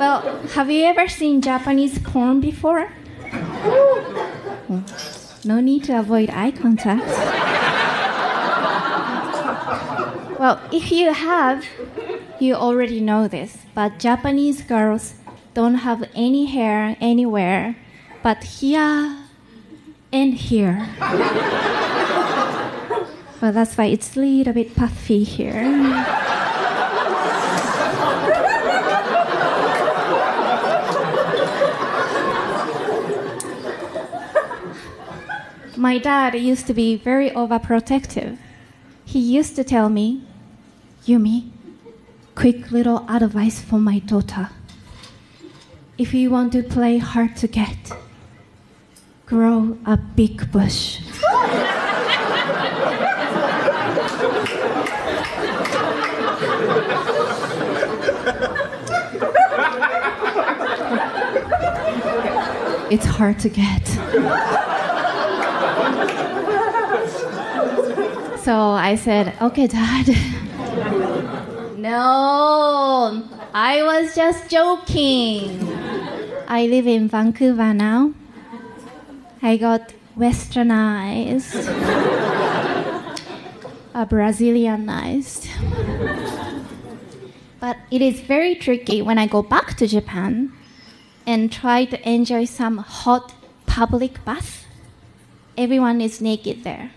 Well, have you ever seen Japanese porn before? No need to avoid eye contact. Well, if you have, you already know this, but Japanese girls don't have any hair anywhere but here and here. Well, that's why it's a little bit puffy here. My dad used to be very overprotective. He used to tell me, Yumi, quick little advice for my daughter. If you want to play hard to get, grow a big bush. It's hard to get. So I said, okay, Dad. No, I was just joking. I live in Vancouver now. I got westernized, Brazilianized. But it is very tricky when I go back to Japan and try to enjoy some hot public bath. Everyone is naked there.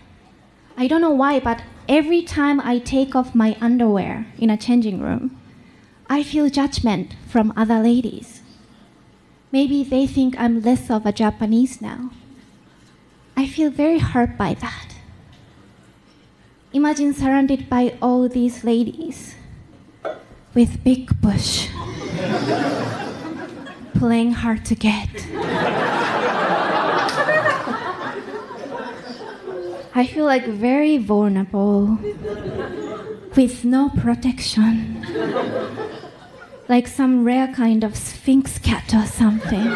I don't know why, but every time I take off my underwear in a changing room, I feel judgment from other ladies. Maybe they think I'm less of a Japanese now. I feel very hurt by that. Imagine surrounded by all these ladies with big bush, playing hard to get. I feel like very vulnerable, with no protection, like some rare kind of sphinx cat or something.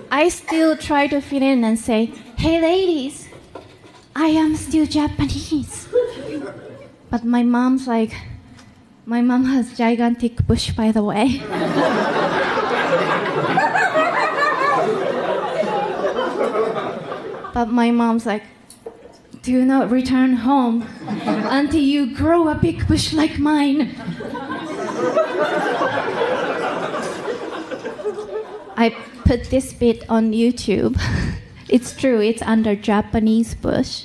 I still try to fit in and say, hey ladies, I am still Japanese. But my mom has gigantic bush, by the way. But my mom's like, do not return home until you grow a big bush like mine. I put this bit on YouTube. It's true, it's under Japanese bush.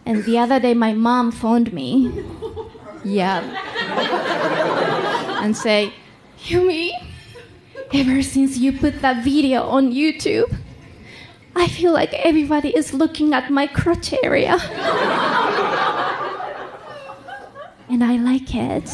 And the other day, my mom phoned me. Yeah. And say, Yumi, ever since you put that video on YouTube, I feel like everybody is looking at my crotch area. And I like it.